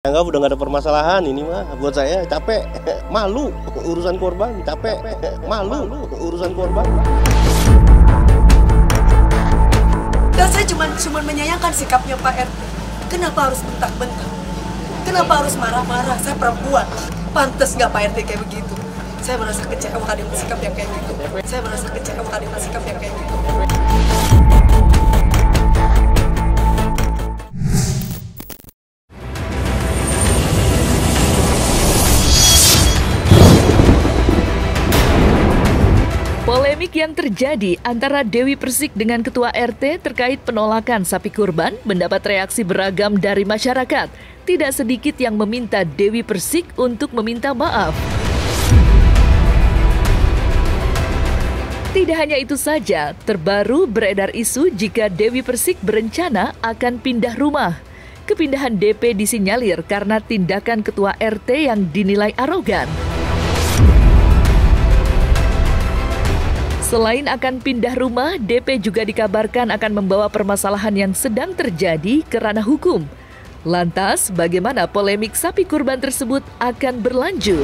Anggap udah nggak ada permasalahan ini mah, buat saya capek, malu urusan korban, capek, malu urusan korban. Dan saya cuma menyayangkan sikapnya Pak RT. Kenapa harus bentak-bentak? Kenapa harus marah-marah? Saya perempuan, pantas nggak Pak RT kayak begitu? Saya merasa kecewa dengan sikap yang kayak gitu. Saya merasa kecewa dengan sikap yang kayak gitu. Polemik yang terjadi antara Dewi Persik dengan Ketua RT terkait penolakan sapi kurban mendapat reaksi beragam dari masyarakat. Tidak sedikit yang meminta Dewi Persik untuk meminta maaf. Tidak hanya itu saja, terbaru beredar isu jika Dewi Persik berencana akan pindah rumah. Kepindahan DP disinyalir karena tindakan Ketua RT yang dinilai arogan. Selain akan pindah rumah, DP juga dikabarkan akan membawa permasalahan yang sedang terjadi ke ranah hukum. Lantas, bagaimana polemik sapi kurban tersebut akan berlanjut?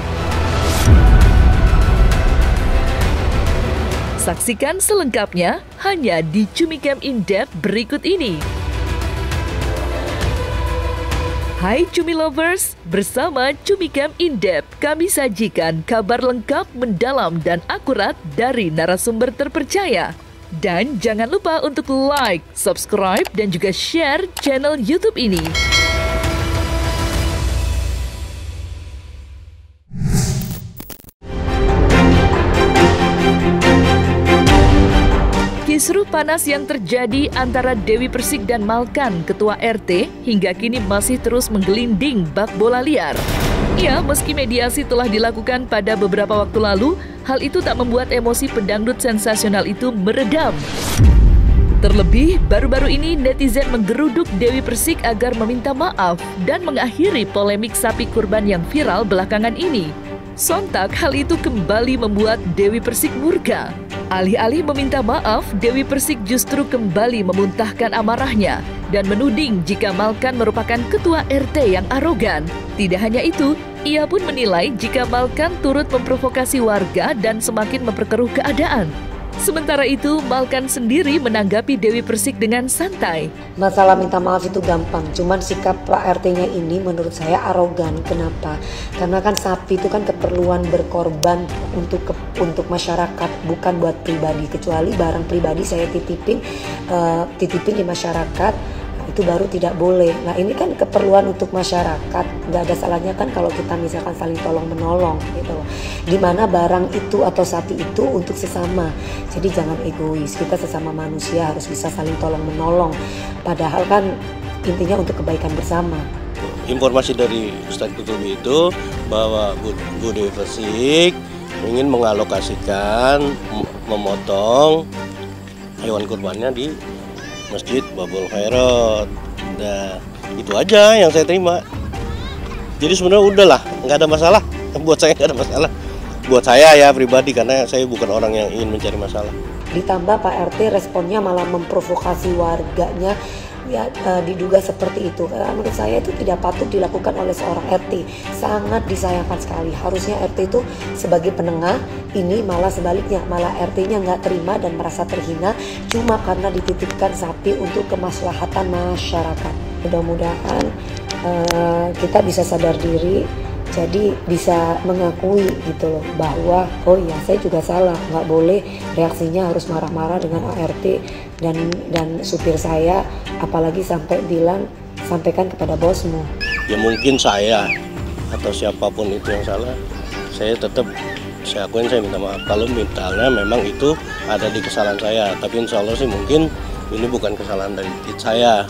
Saksikan selengkapnya hanya di Cumicam In-Depth berikut ini. Hai Cumi Lovers, bersama Cumicam In-Depth kami sajikan kabar lengkap, mendalam, dan akurat dari narasumber terpercaya. Dan jangan lupa untuk like, subscribe, dan juga share channel YouTube ini. Kisruh panas yang terjadi antara Dewi Persik dan Malkan, Ketua RT, hingga kini masih terus menggelinding bak bola liar. Ya, meski mediasi telah dilakukan pada beberapa waktu lalu, hal itu tak membuat emosi pedangdut sensasional itu meredam. Terlebih, baru-baru ini netizen menggeruduk Dewi Persik agar meminta maaf dan mengakhiri polemik sapi kurban yang viral belakangan ini. Sontak hal itu kembali membuat Dewi Persik murka. Alih-alih meminta maaf, Dewi Persik justru kembali memuntahkan amarahnya dan menuding jika Malkan merupakan ketua RT yang arogan. Tidak hanya itu, ia pun menilai jika Malkan turut memprovokasi warga dan semakin memperkeruh keadaan. Sementara itu, Malkan sendiri menanggapi Dewi Persik dengan santai. Masalah minta maaf itu gampang, cuman sikap Pak RT-nya ini menurut saya arogan. Kenapa? Karena kan sapi itu kan keperluan berkorban untuk masyarakat, bukan buat pribadi. Kecuali barang pribadi saya titipin di masyarakat, itu baru tidak boleh. Nah ini kan keperluan untuk masyarakat, nggak ada salahnya kan kalau kita misalkan saling tolong menolong gitu. Dimana barang itu atau sapi itu untuk sesama, jadi jangan egois. Kita sesama manusia harus bisa saling tolong menolong, padahal kan intinya untuk kebaikan bersama. Informasi dari Ustadz Kutubi itu bahwa Bu Dewi Persik ingin mengalokasikan memotong hewan kurbannya di Masjid Babul Khairat. Nah, itu aja yang saya terima. Jadi sebenarnya udahlah, nggak ada masalah. Buat saya nggak ada masalah. Buat saya ya pribadi, karena saya bukan orang yang ingin mencari masalah. Ditambah Pak RT responnya malah memprovokasi warganya, ya diduga seperti itu. Karena menurut saya itu tidak patut dilakukan oleh seorang RT. Sangat disayangkan sekali. Harusnya RT itu sebagai penengah, ini malah sebaliknya, malah RT-nya nggak terima dan merasa terhina cuma karena dititipkan sapi untuk kemaslahatan masyarakat. Mudah-mudahan kita bisa sadar diri, jadi bisa mengakui gitu loh bahwa oh iya saya juga salah, nggak boleh reaksinya harus marah-marah dengan ART dan supir saya, apalagi sampai bilang sampaikan kepada bosmu. Ya mungkin saya atau siapapun itu yang salah, saya akuin, saya minta maaf. Kalau misalnya memang itu ada di kesalahan saya, tapi insya Allah sih mungkin ini bukan kesalahan dari saya,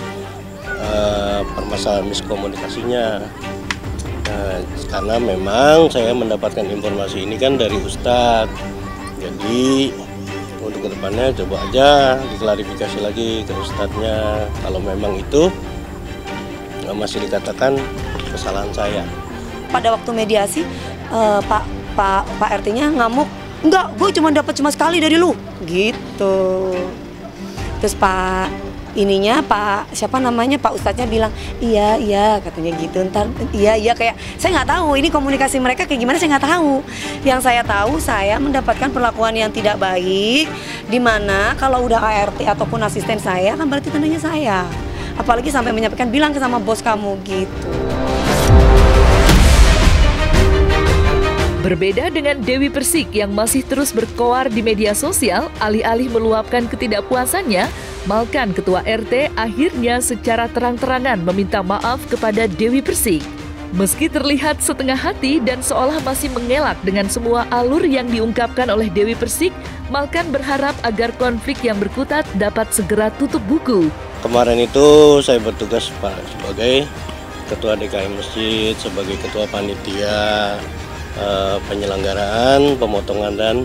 permasalahan miskomunikasinya. Karena memang saya mendapatkan informasi ini kan dari Ustadz, jadi untuk kedepannya coba aja diklarifikasi lagi ke Ustadznya kalau memang itu masih dikatakan kesalahan saya. Pada waktu mediasi, Pak RT-nya ngamuk, enggak, gue cuma dapat sekali dari lu, gitu. Terus Pak ininya Pak siapa namanya Pak Ustadznya bilang iya katanya gitu, ntar iya kayak saya nggak tahu ini komunikasi mereka kayak gimana, saya nggak tahu. Yang saya tahu saya mendapatkan perlakuan yang tidak baik, dimana kalau udah ART ataupun asisten saya kan berarti tandanya saya, apalagi sampai menyampaikan bilang ke sama bos kamu gitu. Berbeda dengan Dewi Persik yang masih terus berkoar di media sosial, alih-alih meluapkan ketidakpuasannya, Malkan Ketua RT akhirnya secara terang-terangan meminta maaf kepada Dewi Persik. Meski terlihat setengah hati dan seolah masih mengelak dengan semua alur yang diungkapkan oleh Dewi Persik, Malkan berharap agar konflik yang berkutat dapat segera tutup buku. Kemarin itu saya bertugas Pak sebagai Ketua DKI Masjid, sebagai Ketua Panitia penyelenggaraan, pemotongan dan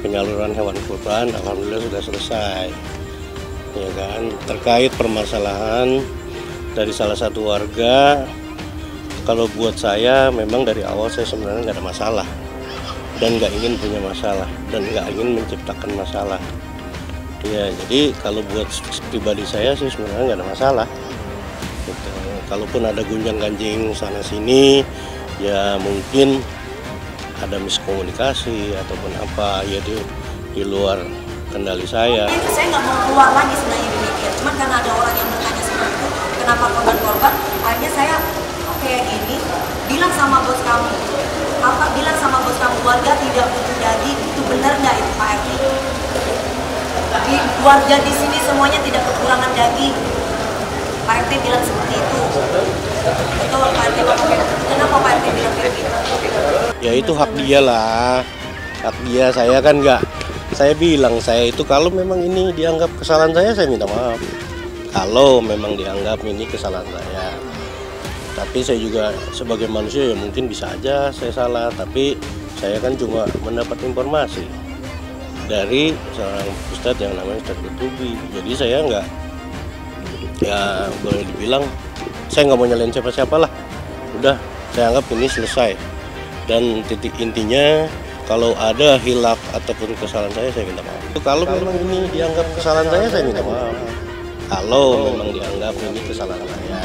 penyaluran hewan kurban. Alhamdulillah sudah selesai, ya kan. Terkait permasalahan dari salah satu warga, kalau buat saya memang dari awal saya sebenarnya nggak ada masalah dan nggak ingin punya masalah dan nggak ingin menciptakan masalah. Ya, jadi kalau buat pribadi saya sih sebenarnya nggak ada masalah. Gitu. Kalaupun ada gunjang-ganjing sana sini, ya mungkin ada miskomunikasi ataupun apa, ya di luar kendali saya. Itu saya nggak mau keluar lagi sebenarnya di media, cuman karena ada orang yang bertanya seperti itu, kenapa korban-korban, akhirnya saya kayak gini, bilang sama bos kamu, bilang sama bos kamu, warga tidak butuh daging, itu benar nggak itu Pak RT? Di warga di sini semuanya tidak kekurangan daging. Pak RT bilang seperti itu. Betul Pak RT, kenapa Pak RT bilang kayak gitu? Ya itu hak dia lah, hak dia. Saya kan nggak, saya bilang saya itu kalau memang ini dianggap kesalahan saya minta maaf. Kalau memang dianggap ini kesalahan saya, tapi saya juga sebagai manusia ya mungkin bisa aja saya salah, tapi saya kan cuma mendapat informasi dari seorang ustadz yang namanya Ustadz Kutubi. Jadi saya nggak, ya boleh dibilang saya nggak mau nyalain siapa-siapa lah. Udah, saya anggap ini selesai. Dan titik intinya, kalau ada hilaf ataupun kesalahan saya minta maaf. Kalau memang ini dianggap kesalahan saya minta maaf. Kalau memang dianggap ini kesalahan saya.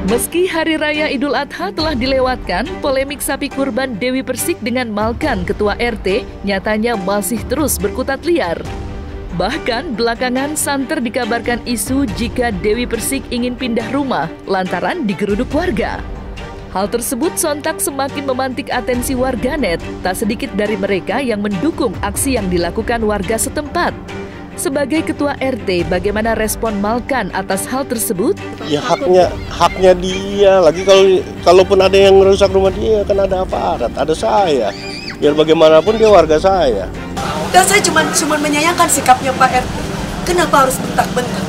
Meski Hari Raya Idul Adha telah dilewatkan, polemik sapi kurban Dewi Persik dengan Malkan Ketua RT nyatanya masih terus berkutat liar. Bahkan belakangan santer dikabarkan isu jika Dewi Persik ingin pindah rumah lantaran digeruduk warga. Hal tersebut sontak semakin memantik atensi warganet, tak sedikit dari mereka yang mendukung aksi yang dilakukan warga setempat. Sebagai Ketua RT, bagaimana respon Malkan atas hal tersebut? Ya haknya dia. Lagi kalaupun ada yang merusak rumah dia, kan ada aparat, ada saya. Biar bagaimanapun dia warga saya. Dan saya cuma menyayangkan sikapnya Pak RT. Kenapa harus bentak-bentak?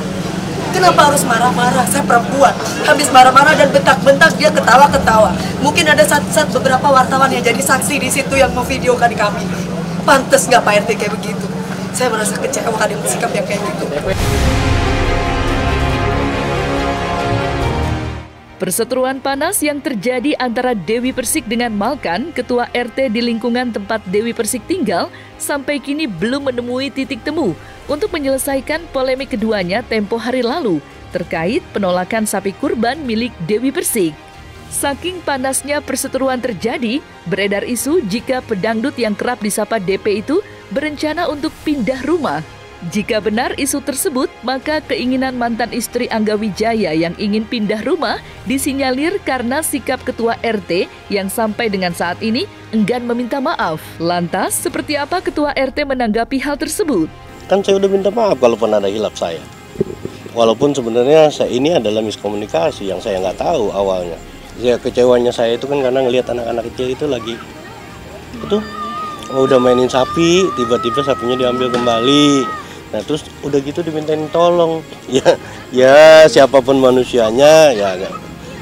Kenapa harus marah-marah? Saya perempuan. Habis marah-marah dan bentak-bentak, dia ketawa-ketawa. Mungkin ada saat beberapa wartawan yang jadi saksi di situ yang memvideokan kami. Pantes nggak Pak RT kayak begitu? Saya merasa kecewa dengan sikap yang kayak gitu. Perseteruan panas yang terjadi antara Dewi Persik dengan Malkan, Ketua RT di lingkungan tempat Dewi Persik tinggal, sampai kini belum menemui titik temu untuk menyelesaikan polemik keduanya tempo hari lalu terkait penolakan sapi kurban milik Dewi Persik. Saking panasnya perseteruan terjadi, beredar isu jika pedangdut yang kerap disapa DP itu berencana untuk pindah rumah. Jika benar isu tersebut, maka keinginan mantan istri Angga Wijaya yang ingin pindah rumah disinyalir karena sikap Ketua RT yang sampai dengan saat ini enggan meminta maaf. Lantas, seperti apa Ketua RT menanggapi hal tersebut? Kan saya udah minta maaf kalaupun ada hilaf saya. Walaupun sebenarnya ini adalah miskomunikasi yang saya nggak tahu awalnya. Ya, kecewanya saya itu kan karena ngelihat anak-anak kecil itu lagi udah mainin sapi, tiba-tiba sapinya diambil kembali. Nah terus udah gitu dimintain tolong. Ya siapapun manusianya,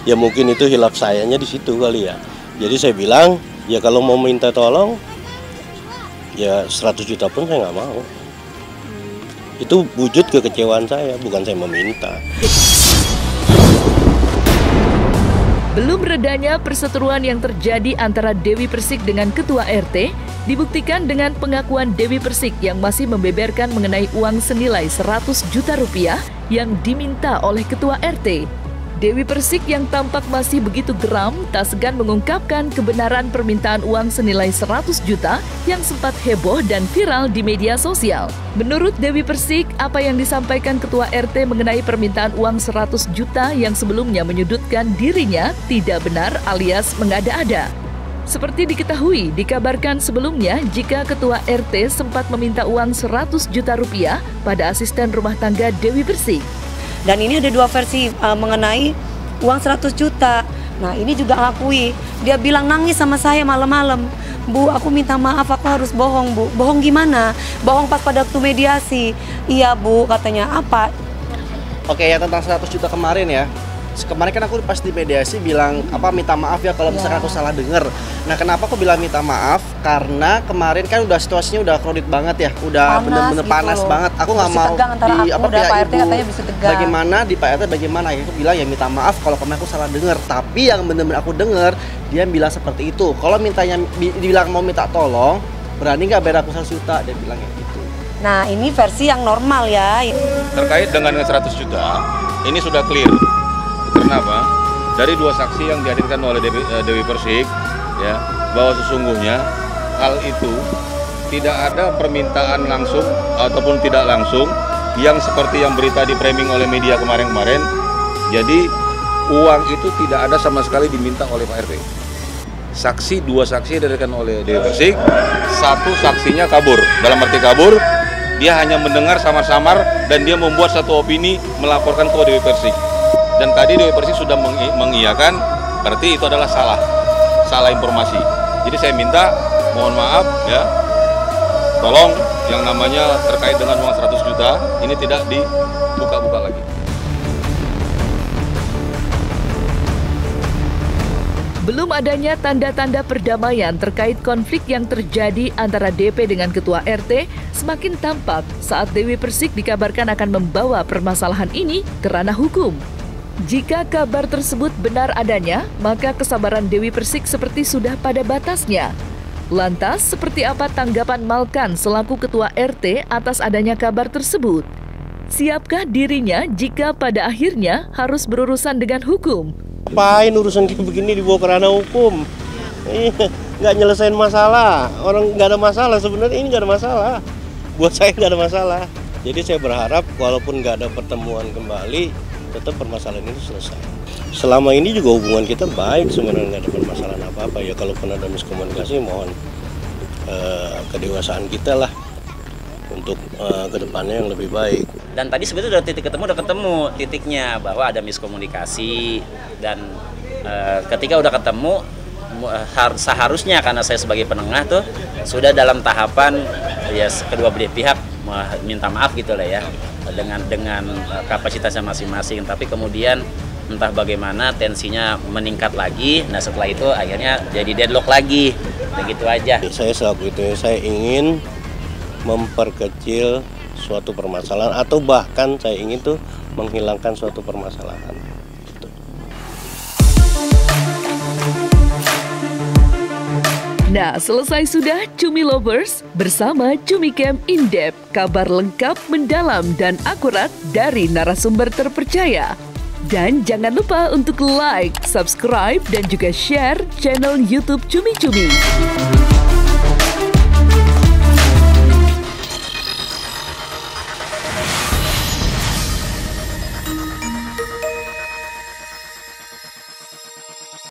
ya mungkin itu hilaf sayanya di situ kali ya. Jadi saya bilang, ya kalau mau minta tolong, ya 100 juta pun saya nggak mau. Itu wujud kekecewaan saya, bukan saya meminta. Belum redanya perseteruan yang terjadi antara Dewi Persik dengan Ketua RT dibuktikan dengan pengakuan Dewi Persik yang masih membeberkan mengenai uang senilai 100 juta rupiah yang diminta oleh Ketua RT. Dewi Persik yang tampak masih begitu geram tak segan mengungkapkan kebenaran permintaan uang senilai 100 juta yang sempat heboh dan viral di media sosial. Menurut Dewi Persik, apa yang disampaikan Ketua RT mengenai permintaan uang 100 juta yang sebelumnya menyudutkan dirinya tidak benar alias mengada-ada. Seperti diketahui, dikabarkan sebelumnya jika Ketua RT sempat meminta uang 100 juta rupiah pada asisten rumah tangga Dewi Persik. Dan ini ada dua versi mengenai uang 100 juta. Nah ini juga akui, dia bilang nangis sama saya malam-malam. Bu, aku minta maaf, aku harus bohong, Bu. Bohong gimana? Bohong pas pada waktu mediasi. Iya, Bu, katanya apa? Oke, ya tentang 100 juta kemarin ya. Kemarin kan aku pas di mediasi bilang minta maaf ya kalau misalkan aku salah dengar. Nah, kenapa aku bilang minta maaf? Karena kemarin kan udah situasinya udah crowded banget ya, udah bener-bener gitu panas banget. Aku nggak mau di pihak ibu. Bagaimana di Pak RT bagaimana ya? Aku bilang ya minta maaf kalau kemarin aku salah dengar. Tapi yang bener-bener aku dengar dia bilang seperti itu. Kalau mintanya dibilang mau minta tolong, berani nggak bayar aku 100 juta? Dia bilang kayak gitu. Nah, ini versi yang normal ya. Terkait dengan 100 juta, ini sudah clear. Kenapa? Dari dua saksi yang dihadirkan oleh Dewi Persik, ya, bahwa sesungguhnya hal itu tidak ada permintaan langsung ataupun tidak langsung yang seperti yang berita di framing oleh media kemarin-kemarin. Jadi uang itu tidak ada sama sekali diminta oleh Pak RT. Dua saksi dihadirkan oleh Dewi Persik, satu saksinya kabur. Dalam arti kabur, dia hanya mendengar samar-samar dan dia membuat satu opini melaporkan ke Dewi Persik. Dan tadi Dewi Persik sudah mengiyakan, berarti itu adalah salah informasi. Jadi saya minta, mohon maaf ya, tolong yang namanya terkait dengan uang 100 juta, ini tidak dibuka-buka lagi. Belum adanya tanda-tanda perdamaian terkait konflik yang terjadi antara DP dengan Ketua RT semakin tampak saat Dewi Persik dikabarkan akan membawa permasalahan ini ke ranah hukum. Jika kabar tersebut benar adanya, maka kesabaran Dewi Persik seperti sudah pada batasnya. Lantas, seperti apa tanggapan Malkan selaku Ketua RT atas adanya kabar tersebut? Siapkah dirinya jika pada akhirnya harus berurusan dengan hukum? Ngapain urusan kayak begini dibawa ke ranah hukum? Nggak nyelesain masalah. Orang nggak ada masalah, sebenarnya ini nggak ada masalah. Buat saya nggak ada masalah. Jadi saya berharap walaupun nggak ada pertemuan kembali, tetap permasalahan itu selesai. Selama ini juga hubungan kita baik, sebenarnya nggak ada permasalahan apa-apa ya. Kalaupun ada miskomunikasi, mohon kedewasaan kita lah untuk kedepannya yang lebih baik. Dan tadi sebetulnya udah ketemu titiknya bahwa ada miskomunikasi dan ketika udah ketemu seharusnya karena saya sebagai penengah tuh sudah dalam tahapan ya kedua belah pihak minta maaf gitu lah ya dengan kapasitasnya masing-masing, tapi kemudian entah bagaimana tensinya meningkat lagi. Nah setelah itu akhirnya jadi deadlock lagi, begitu aja. Saya selaku itu saya ingin memperkecil suatu permasalahan atau bahkan saya ingin tuh menghilangkan suatu permasalahan. Nah, selesai sudah Cumi Lovers bersama Cumi Camp In-Depth, kabar lengkap, mendalam, dan akurat dari narasumber terpercaya. Dan jangan lupa untuk like, subscribe, dan juga share channel YouTube Cumi Cumi.